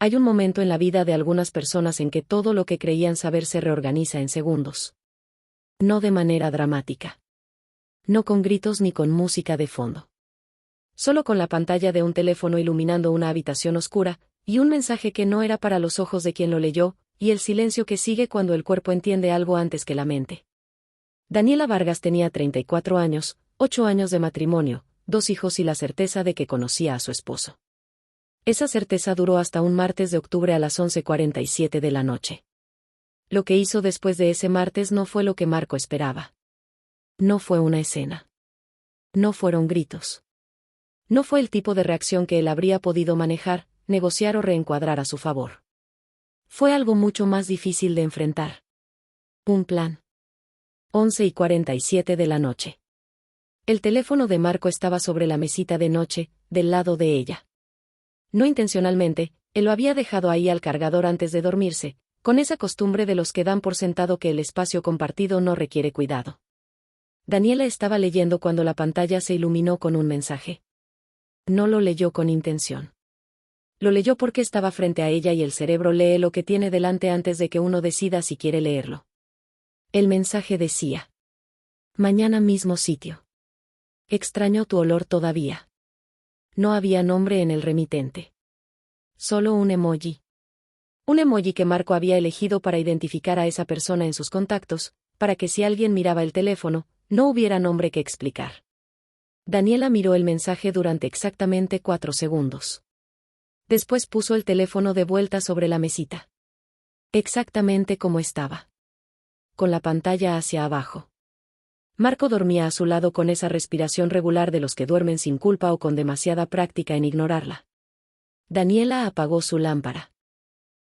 Hay un momento en la vida de algunas personas en que todo lo que creían saber se reorganiza en segundos. No de manera dramática. No con gritos ni con música de fondo. Solo con la pantalla de un teléfono iluminando una habitación oscura, y un mensaje que no era para los ojos de quien lo leyó, y el silencio que sigue cuando el cuerpo entiende algo antes que la mente. Daniela Vargas tenía 34 años, 8 años de matrimonio, 2 hijos y la certeza de que conocía a su esposo. Esa certeza duró hasta un martes de octubre a las 11:47 de la noche. Lo que hizo después de ese martes no fue lo que Marco esperaba. No fue una escena. No fueron gritos. No fue el tipo de reacción que él habría podido manejar, negociar o reencuadrar a su favor. Fue algo mucho más difícil de enfrentar. Un plan. 11:47 de la noche. El teléfono de Marco estaba sobre la mesita de noche, del lado de ella. No intencionalmente, él lo había dejado ahí al cargador antes de dormirse, con esa costumbre de los que dan por sentado que el espacio compartido no requiere cuidado. Daniela estaba leyendo cuando la pantalla se iluminó con un mensaje. No lo leyó con intención. Lo leyó porque estaba frente a ella y el cerebro lee lo que tiene delante antes de que uno decida si quiere leerlo. El mensaje decía: mañana mismo sitio. Extraño tu olor todavía. No había nombre en el remitente. Solo un emoji. Un emoji que Marco había elegido para identificar a esa persona en sus contactos, para que si alguien miraba el teléfono, no hubiera nombre que explicar. Daniela miró el mensaje durante exactamente 4 segundos. Después puso el teléfono de vuelta sobre la mesita. Exactamente como estaba. Con la pantalla hacia abajo. Marco dormía a su lado con esa respiración regular de los que duermen sin culpa o con demasiada práctica en ignorarla. Daniela apagó su lámpara.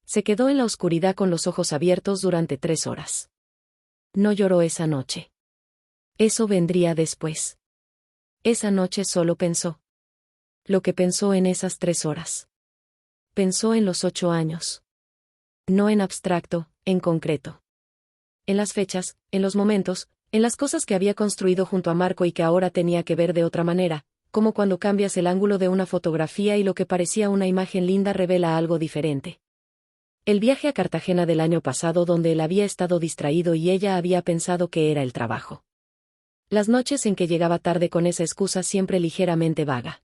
Se quedó en la oscuridad con los ojos abiertos durante 3 horas. No lloró esa noche. Eso vendría después. Esa noche solo pensó. Lo que pensó en esas 3 horas. Pensó en los 8 años. No en abstracto, en concreto. En las fechas, en los momentos, en las cosas que había construido junto a Marco y que ahora tenía que ver de otra manera, como cuando cambias el ángulo de una fotografía y lo que parecía una imagen linda revela algo diferente. El viaje a Cartagena del año pasado donde él había estado distraído y ella había pensado que era el trabajo. Las noches en que llegaba tarde con esa excusa siempre ligeramente vaga.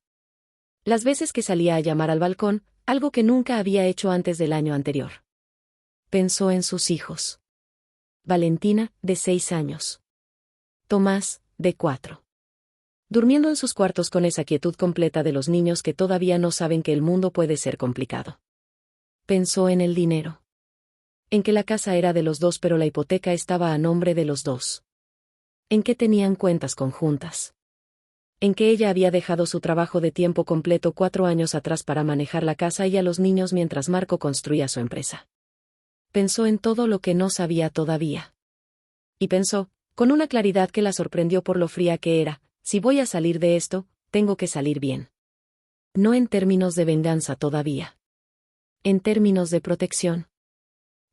Las veces que salía a llamar al balcón, algo que nunca había hecho antes del año anterior. Pensó en sus hijos. Valentina, de 6 años. Tomás, de 4. Durmiendo en sus cuartos con esa quietud completa de los niños que todavía no saben que el mundo puede ser complicado. Pensó en el dinero. En que la casa era de los dos pero la hipoteca estaba a nombre de los dos. En que tenían cuentas conjuntas. En que ella había dejado su trabajo de tiempo completo 4 años atrás para manejar la casa y a los niños mientras Marco construía su empresa. Pensó en todo lo que no sabía todavía. Y pensó, con una claridad que la sorprendió por lo fría que era, si voy a salir de esto, tengo que salir bien. No en términos de venganza todavía. En términos de protección.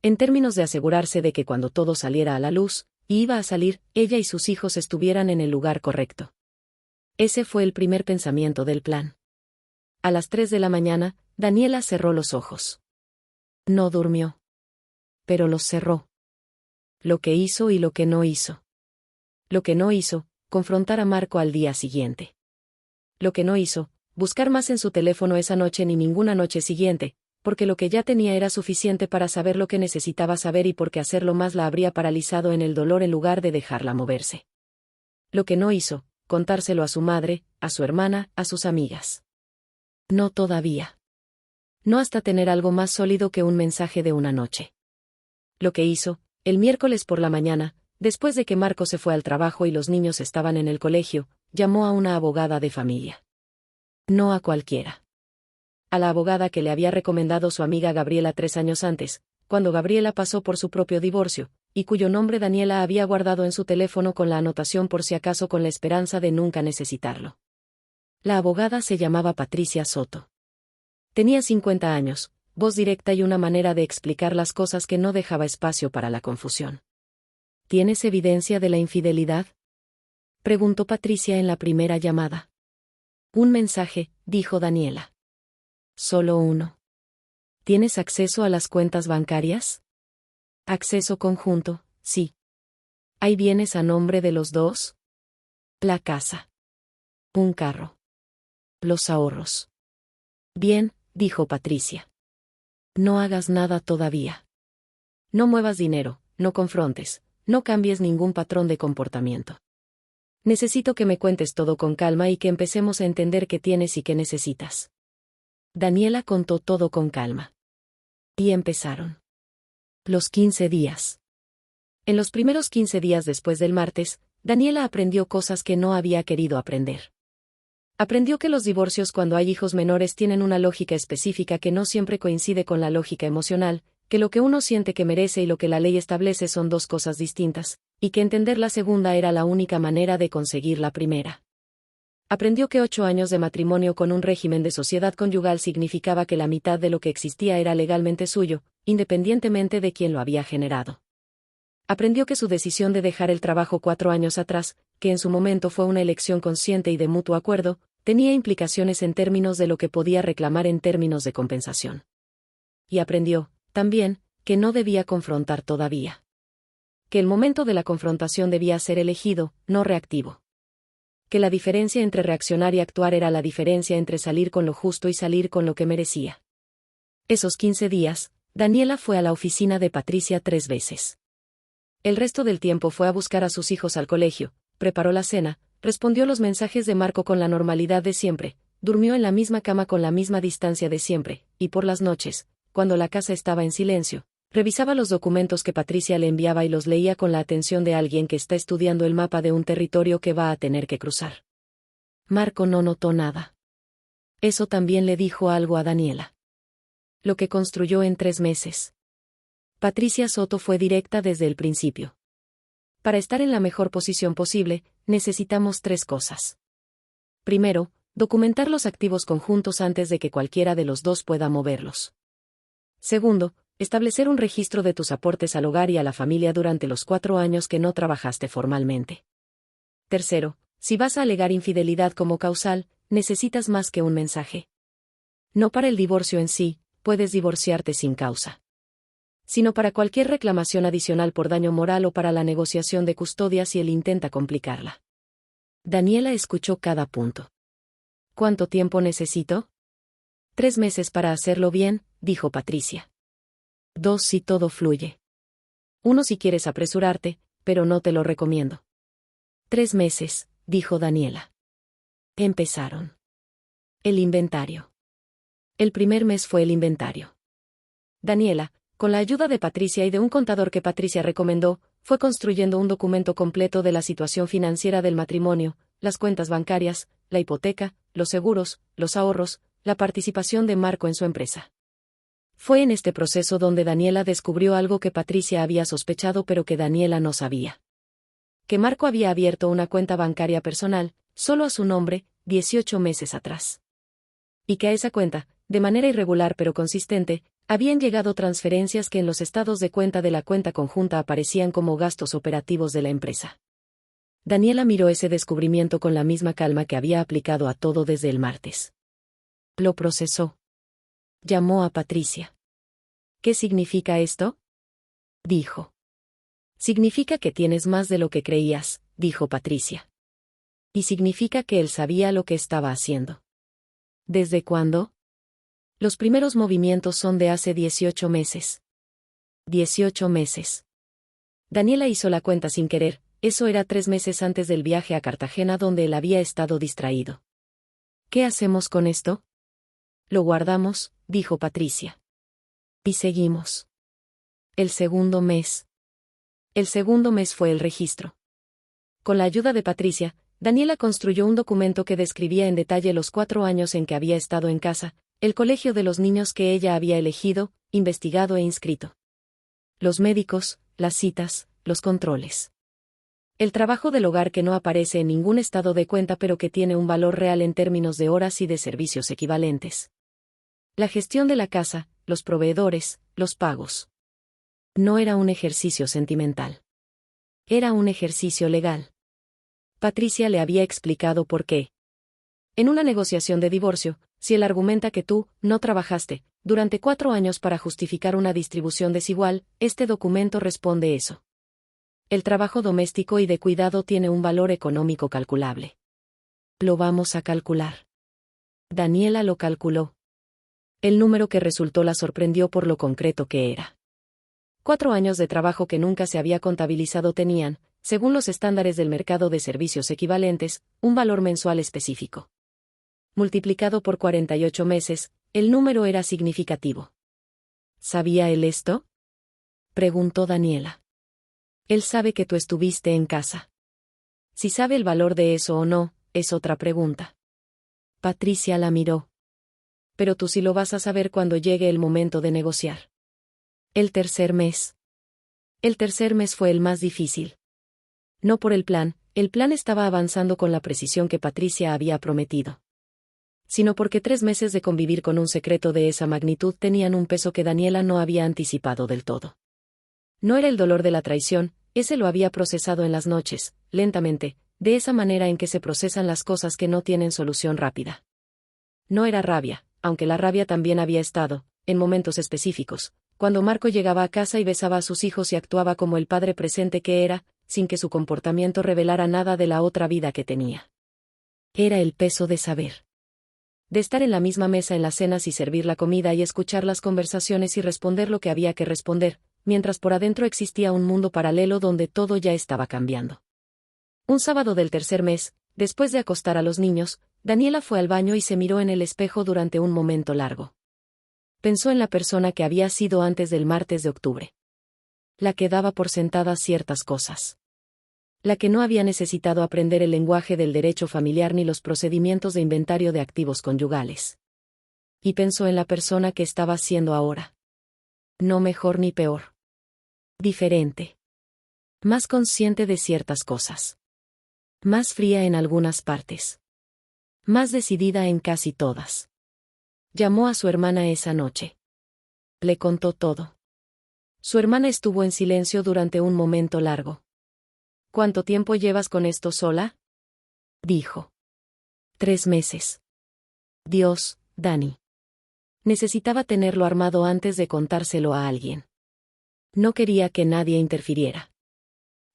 En términos de asegurarse de que cuando todo saliera a la luz, y iba a salir, ella y sus hijos estuvieran en el lugar correcto. Ese fue el primer pensamiento del plan. A las 3 de la mañana, Daniela cerró los ojos. No durmió. Pero los cerró. Lo que hizo y lo que no hizo. Lo que no hizo, confrontar a Marco al día siguiente. Lo que no hizo, buscar más en su teléfono esa noche ni ninguna noche siguiente, porque lo que ya tenía era suficiente para saber lo que necesitaba saber y porque hacerlo más la habría paralizado en el dolor en lugar de dejarla moverse. Lo que no hizo, contárselo a su madre, a su hermana, a sus amigas. No todavía. No hasta tener algo más sólido que un mensaje de una noche. Lo que hizo, el miércoles por la mañana, después de que Marco se fue al trabajo y los niños estaban en el colegio, llamó a una abogada de familia. No a cualquiera. A la abogada que le había recomendado su amiga Gabriela 3 años antes, cuando Gabriela pasó por su propio divorcio, y cuyo nombre Daniela había guardado en su teléfono con la anotación por si acaso con la esperanza de nunca necesitarlo. La abogada se llamaba Patricia Soto. Tenía 50 años, voz directa y una manera de explicar las cosas que no dejaba espacio para la confusión. ¿Tienes evidencia de la infidelidad?, preguntó Patricia en la primera llamada. Un mensaje, dijo Daniela. Solo uno. ¿Tienes acceso a las cuentas bancarias? Acceso conjunto, sí. ¿Hay bienes a nombre de los dos? La casa. Un carro. Los ahorros. Bien, dijo Patricia. No hagas nada todavía. No muevas dinero, no confrontes, no cambies ningún patrón de comportamiento. Necesito que me cuentes todo con calma y que empecemos a entender qué tienes y qué necesitas. Daniela contó todo con calma. Y empezaron. Los 15 días. En los primeros 15 días después del martes, Daniela aprendió cosas que no había querido aprender. Aprendió que los divorcios cuando hay hijos menores tienen una lógica específica que no siempre coincide con la lógica emocional, que lo que uno siente que merece y lo que la ley establece son dos cosas distintas, y que entender la segunda era la única manera de conseguir la primera. Aprendió que 8 años de matrimonio con un régimen de sociedad conyugal significaba que la mitad de lo que existía era legalmente suyo, independientemente de quién lo había generado. Aprendió que su decisión de dejar el trabajo 4 años atrás, que en su momento fue una elección consciente y de mutuo acuerdo, tenía implicaciones en términos de lo que podía reclamar en términos de compensación. Y aprendió, también, que no debía confrontar todavía. Que el momento de la confrontación debía ser elegido, no reactivo. Que la diferencia entre reaccionar y actuar era la diferencia entre salir con lo justo y salir con lo que merecía. Esos 15 días, Daniela fue a la oficina de Patricia 3 veces. El resto del tiempo fue a buscar a sus hijos al colegio, preparó la cena, respondió los mensajes de Marco con la normalidad de siempre, durmió en la misma cama con la misma distancia de siempre, y por las noches, cuando la casa estaba en silencio, revisaba los documentos que Patricia le enviaba y los leía con la atención de alguien que está estudiando el mapa de un territorio que va a tener que cruzar. Marco no notó nada. Eso también le dijo algo a Daniela. Lo que construyó en 3 meses. Patricia Soto fue directa desde el principio. Para estar en la mejor posición posible, necesitamos 3 cosas. Primero, documentar los activos conjuntos antes de que cualquiera de los dos pueda moverlos. Segundo, establecer un registro de tus aportes al hogar y a la familia durante los 4 años que no trabajaste formalmente. Tercero, si vas a alegar infidelidad como causal, necesitas más que un mensaje. No para el divorcio en sí, puedes divorciarte sin causa. Sino para cualquier reclamación adicional por daño moral o para la negociación de custodia si él intenta complicarla. Daniela escuchó cada punto. ¿Cuánto tiempo necesito? 3 meses para hacerlo bien, dijo Patricia. 2 si todo fluye. 1 si quieres apresurarte, pero no te lo recomiendo. 3 meses, dijo Daniela. Empezaron. El inventario. El primer mes fue el inventario. Daniela, con la ayuda de Patricia y de un contador que Patricia recomendó, fue construyendo un documento completo de la situación financiera del matrimonio, las cuentas bancarias, la hipoteca, los seguros, los ahorros, la participación de Marco en su empresa. Fue en este proceso donde Daniela descubrió algo que Patricia había sospechado pero que Daniela no sabía. Que Marco había abierto una cuenta bancaria personal, solo a su nombre, 18 meses atrás. Y que a esa cuenta, de manera irregular pero consistente, habían llegado transferencias que en los estados de cuenta de la cuenta conjunta aparecían como gastos operativos de la empresa. Daniela miró ese descubrimiento con la misma calma que había aplicado a todo desde el martes. Lo procesó. Llamó a Patricia. ¿Qué significa esto? Dijo. Significa que tienes más de lo que creías, dijo Patricia. Y significa que él sabía lo que estaba haciendo. ¿Desde cuándo? Los primeros movimientos son de hace 18 meses. 18 meses. Daniela hizo la cuenta sin querer, eso era 3 meses antes del viaje a Cartagena donde él había estado distraído. ¿Qué hacemos con esto? Lo guardamos, dijo Patricia. Y seguimos. El segundo mes. El segundo mes fue el registro. Con la ayuda de Patricia, Daniela construyó un documento que describía en detalle los 4 años en que había estado en casa, el colegio de los niños que ella había elegido, investigado e inscrito. Los médicos, las citas, los controles. El trabajo del hogar que no aparece en ningún estado de cuenta pero que tiene un valor real en términos de horas y de servicios equivalentes. La gestión de la casa, los proveedores, los pagos. No era un ejercicio sentimental. Era un ejercicio legal. Patricia le había explicado por qué. En una negociación de divorcio, si él argumenta que tú no trabajaste durante 4 años para justificar una distribución desigual, este documento responde eso. El trabajo doméstico y de cuidado tiene un valor económico calculable. Lo vamos a calcular. Daniela lo calculó. El número que resultó la sorprendió por lo concreto que era. 4 años de trabajo que nunca se había contabilizado tenían, según los estándares del mercado de servicios equivalentes, un valor mensual específico. Multiplicado por 48 meses, el número era significativo. ¿Sabía él esto? Preguntó Daniela. Él sabe que tú estuviste en casa. Si sabe el valor de eso o no, es otra pregunta. Patricia la miró. Pero tú sí lo vas a saber cuando llegue el momento de negociar. El tercer mes. El tercer mes fue el más difícil. No por el plan estaba avanzando con la precisión que Patricia había prometido. Sino porque 3 meses de convivir con un secreto de esa magnitud tenían un peso que Daniela no había anticipado del todo. No era el dolor de la traición, ese lo había procesado en las noches, lentamente, de esa manera en que se procesan las cosas que no tienen solución rápida. No era rabia, aunque la rabia también había estado, en momentos específicos, cuando Marco llegaba a casa y besaba a sus hijos y actuaba como el padre presente que era, sin que su comportamiento revelara nada de la otra vida que tenía. Era el peso de saber. De estar en la misma mesa en las cenas y servir la comida y escuchar las conversaciones y responder lo que había que responder, mientras por adentro existía un mundo paralelo donde todo ya estaba cambiando. Un sábado del tercer mes, después de acostar a los niños, Daniela fue al baño y se miró en el espejo durante un momento largo. Pensó en la persona que había sido antes del martes de octubre. La que daba por sentadas ciertas cosas. La que no había necesitado aprender el lenguaje del derecho familiar ni los procedimientos de inventario de activos conyugales. Y pensó en la persona que estaba siendo ahora. No mejor ni peor. Diferente. Más consciente de ciertas cosas. Más fría en algunas partes. Más decidida en casi todas. Llamó a su hermana esa noche. Le contó todo. Su hermana estuvo en silencio durante un momento largo. ¿Cuánto tiempo llevas con esto sola? Dijo. 3 meses. Dios, Dani. Necesitaba tenerlo armado antes de contárselo a alguien. No quería que nadie interfiriera.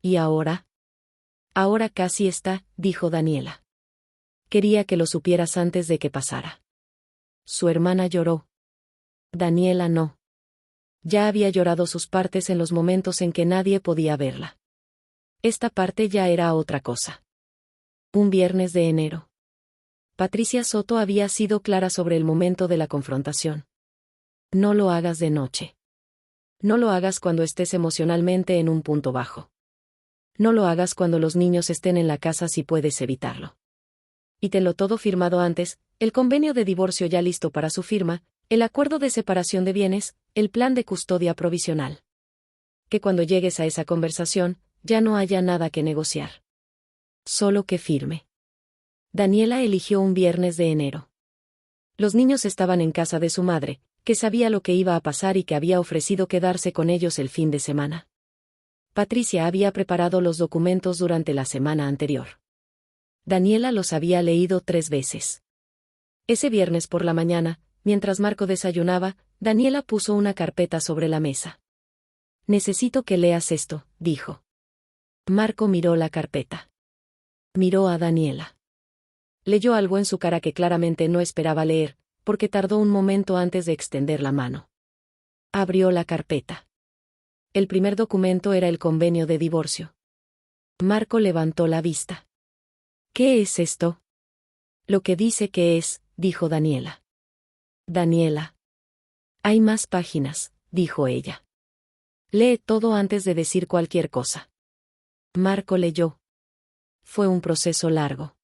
¿Y ahora? Ahora casi está, dijo Daniela. Quería que lo supieras antes de que pasara. Su hermana lloró. Daniela no. Ya había llorado sus partes en los momentos en que nadie podía verla. Esta parte ya era otra cosa. Un viernes de enero. Patricia Soto había sido clara sobre el momento de la confrontación. No lo hagas de noche. No lo hagas cuando estés emocionalmente en un punto bajo. No lo hagas cuando los niños estén en la casa si puedes evitarlo. Y tenlo todo firmado antes, el convenio de divorcio ya listo para su firma, el acuerdo de separación de bienes, el plan de custodia provisional. Que cuando llegues a esa conversación, ya no haya nada que negociar. Solo que firme. Daniela eligió un viernes de enero. Los niños estaban en casa de su madre, que sabía lo que iba a pasar y que había ofrecido quedarse con ellos el fin de semana. Patricia había preparado los documentos durante la semana anterior. Daniela los había leído 3 veces. Ese viernes por la mañana, mientras Marco desayunaba, Daniela puso una carpeta sobre la mesa. Necesito que leas esto, dijo. Marco miró la carpeta. Miró a Daniela. Leyó algo en su cara que claramente no esperaba leer, porque tardó un momento antes de extender la mano. Abrió la carpeta. El primer documento era el convenio de divorcio. Marco levantó la vista. ¿Qué es esto? Lo que dice que es, dijo Daniela. Daniela. Hay más páginas, dijo ella. Lee todo antes de decir cualquier cosa. Marco leyó. Fue un proceso largo.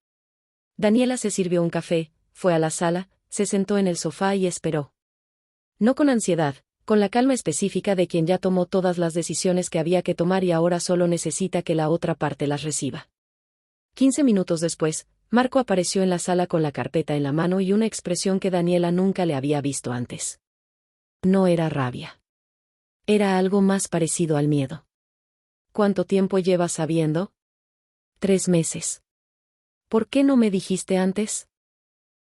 Daniela se sirvió un café, fue a la sala, se sentó en el sofá y esperó. No con ansiedad, con la calma específica de quien ya tomó todas las decisiones que había que tomar y ahora solo necesita que la otra parte las reciba. 15 minutos después, Marco apareció en la sala con la carpeta en la mano y una expresión que Daniela nunca le había visto antes. No era rabia. Era algo más parecido al miedo. ¿Cuánto tiempo llevas sabiendo? 3 meses. ¿Por qué no me dijiste antes?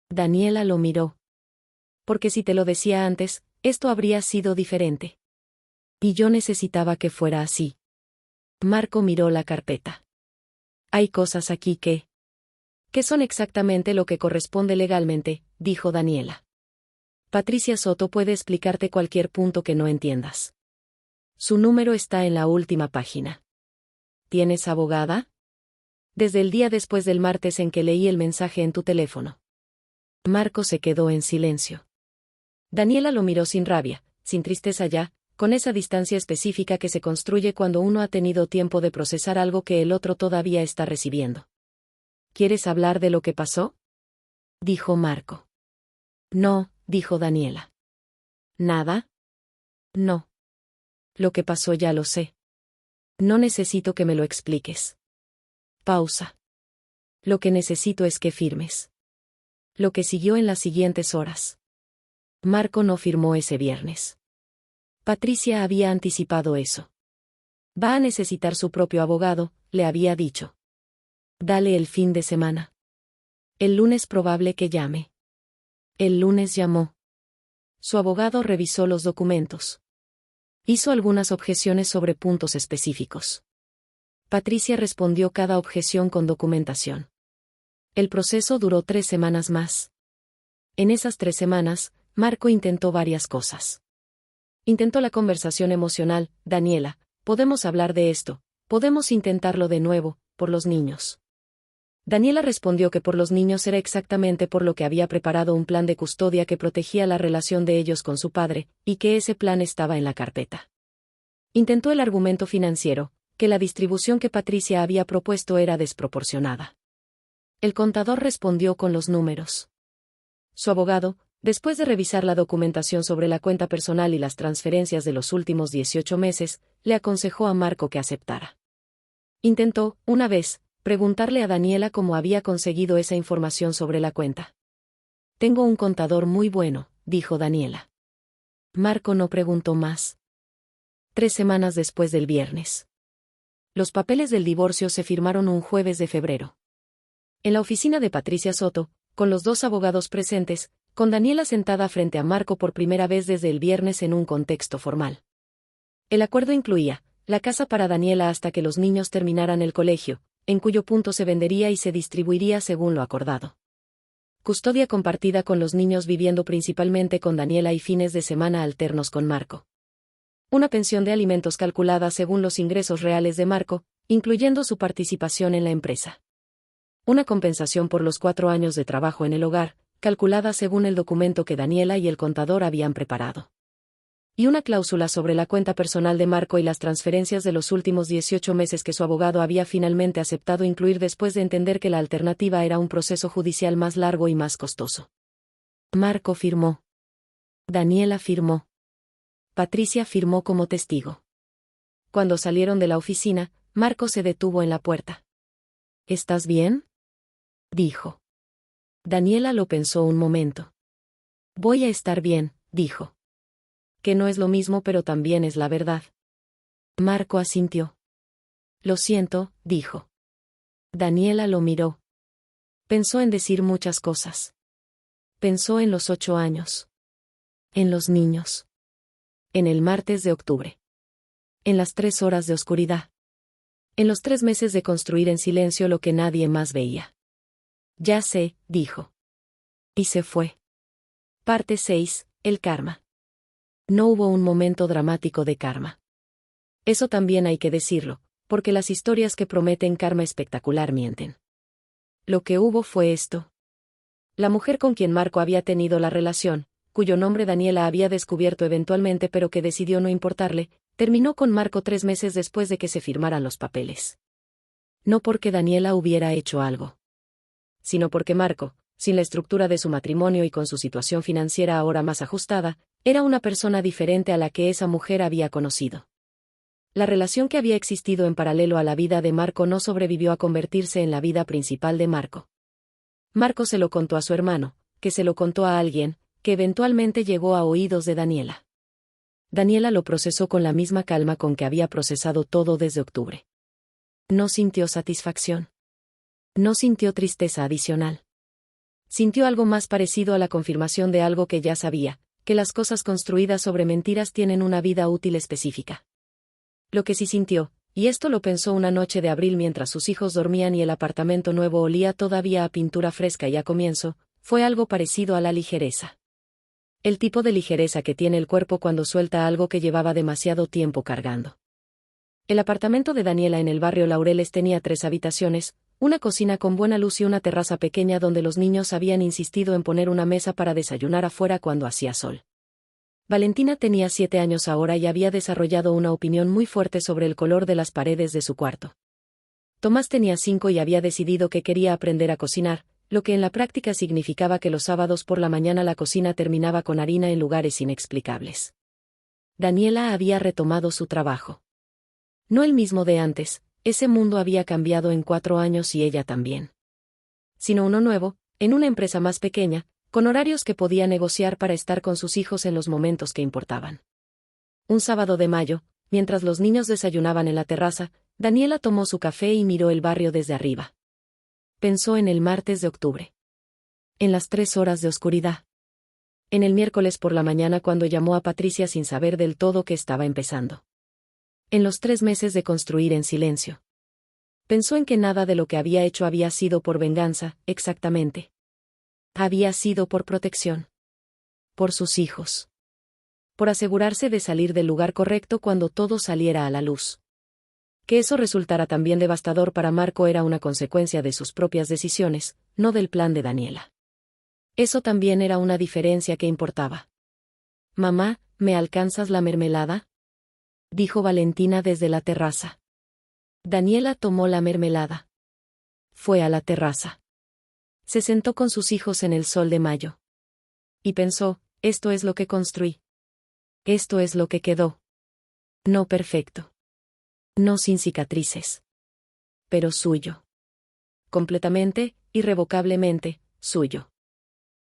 Daniela lo miró. porque si te lo decía antes, esto habría sido diferente. Y yo necesitaba que fuera así. Marco miró la carpeta. Hay cosas aquí que son exactamente lo que corresponde legalmente, dijo Daniela. Patricia Soto puede explicarte cualquier punto que no entiendas. Su número está en la última página. ¿Tienes abogada? Desde el día después del martes en que leí el mensaje en tu teléfono. Marco se quedó en silencio. Daniela lo miró sin rabia, sin tristeza ya, con esa distancia específica que se construye cuando uno ha tenido tiempo de procesar algo que el otro todavía está recibiendo. ¿Quieres hablar de lo que pasó? Dijo Marco. No, dijo Daniela. ¿Nada? No. Lo que pasó ya lo sé. No necesito que me lo expliques. Pausa. Lo que necesito es que firmes. Lo que siguió en las siguientes horas. Marco no firmó ese viernes. Patricia había anticipado eso. Va a necesitar su propio abogado, le había dicho. Dale el fin de semana. El lunes probable que llame. El lunes llamó. Su abogado revisó los documentos. Hizo algunas objeciones sobre puntos específicos. Patricia respondió cada objeción con documentación. El proceso duró 3 semanas más. En esas 3 semanas, Marco intentó varias cosas. Intentó la conversación emocional: Daniela, podemos hablar de esto, podemos intentarlo de nuevo, por los niños. Daniela respondió que por los niños era exactamente por lo que había preparado un plan de custodia que protegía la relación de ellos con su padre, y que ese plan estaba en la carpeta. Intentó el argumento financiero, que la distribución que Patricia había propuesto era desproporcionada. El contador respondió con los números. Su abogado, después de revisar la documentación sobre la cuenta personal y las transferencias de los últimos 18 meses, le aconsejó a Marco que aceptara. Intentó, una vez, preguntarle a Daniela cómo había conseguido esa información sobre la cuenta. Tengo un contador muy bueno, dijo Daniela. Marco no preguntó más. 3 semanas después del viernes. Los papeles del divorcio se firmaron un jueves de febrero. En la oficina de Patricia Soto, con los 2 abogados presentes, con Daniela sentada frente a Marco por primera vez desde el viernes en un contexto formal. El acuerdo incluía la casa para Daniela hasta que los niños terminaran el colegio, en cuyo punto se vendería y se distribuiría según lo acordado. Custodia compartida con los niños viviendo principalmente con Daniela y fines de semana alternos con Marco. Una pensión de alimentos calculada según los ingresos reales de Marco, incluyendo su participación en la empresa. Una compensación por los 4 años de trabajo en el hogar, calculada según el documento que Daniela y el contador habían preparado. Y una cláusula sobre la cuenta personal de Marco y las transferencias de los últimos 18 meses que su abogado había finalmente aceptado incluir después de entender que la alternativa era un proceso judicial más largo y más costoso. Marco firmó. Daniela firmó. Patricia firmó como testigo. Cuando salieron de la oficina, Marco se detuvo en la puerta. ¿Estás bien?, dijo. Daniela lo pensó un momento. Voy a estar bien, dijo. Que no es lo mismo pero también es la verdad. Marco asintió. Lo siento, dijo. Daniela lo miró. Pensó en decir muchas cosas. Pensó en los 8 años. En los niños. En el martes de octubre. En las 3 horas de oscuridad. En los 3 meses de construir en silencio lo que nadie más veía. Ya sé, dijo. Y se fue. Parte 6, el karma. No hubo un momento dramático de karma. Eso también hay que decirlo, porque las historias que prometen karma espectacular mienten. Lo que hubo fue esto. La mujer con quien Marco había tenido la relación, cuyo nombre Daniela había descubierto eventualmente pero que decidió no importarle, terminó con Marco 3 meses después de que se firmaran los papeles. No porque Daniela hubiera hecho algo, sino porque Marco, sin la estructura de su matrimonio y con su situación financiera ahora más ajustada, era una persona diferente a la que esa mujer había conocido. La relación que había existido en paralelo a la vida de Marco no sobrevivió a convertirse en la vida principal de Marco. Marco se lo contó a su hermano, que se lo contó a alguien, que eventualmente llegó a oídos de Daniela. Daniela lo procesó con la misma calma con que había procesado todo desde octubre. No sintió satisfacción. No sintió tristeza adicional. Sintió algo más parecido a la confirmación de algo que ya sabía, que las cosas construidas sobre mentiras tienen una vida útil específica. Lo que sí sintió, y esto lo pensó una noche de abril mientras sus hijos dormían y el apartamento nuevo olía todavía a pintura fresca y a comienzo, fue algo parecido a la ligereza. El tipo de ligereza que tiene el cuerpo cuando suelta algo que llevaba demasiado tiempo cargando. El apartamento de Daniela en el barrio Laureles tenía 3 habitaciones, una cocina con buena luz y una terraza pequeña donde los niños habían insistido en poner una mesa para desayunar afuera cuando hacía sol. Valentina tenía 7 años ahora y había desarrollado una opinión muy fuerte sobre el color de las paredes de su cuarto. Tomás tenía 5 y había decidido que quería aprender a cocinar, lo que en la práctica significaba que los sábados por la mañana la cocina terminaba con harina en lugares inexplicables. Daniela había retomado su trabajo. No el mismo de antes, ese mundo había cambiado en 4 años y ella también. Sino uno nuevo, en una empresa más pequeña, con horarios que podía negociar para estar con sus hijos en los momentos que importaban. Un sábado de mayo, mientras los niños desayunaban en la terraza, Daniela tomó su café y miró el barrio desde arriba. Pensó en el martes de octubre. En las 3 horas de oscuridad. En el miércoles por la mañana cuando llamó a Patricia sin saber del todo que estaba empezando. En los 3 meses de construir en silencio. Pensó en que nada de lo que había hecho había sido por venganza, exactamente. Había sido por protección. Por sus hijos. Por asegurarse de salir del lugar correcto cuando todo saliera a la luz. Que eso resultara también devastador para Marco era una consecuencia de sus propias decisiones, no del plan de Daniela. Eso también era una diferencia que importaba. «Mamá, ¿me alcanzas la mermelada?», dijo Valentina desde la terraza. Daniela tomó la mermelada. Fue a la terraza. Se sentó con sus hijos en el sol de mayo. Y pensó, esto es lo que construí. Esto es lo que quedó. No perfecto. No sin cicatrices. Pero suyo. Completamente, irrevocablemente, suyo.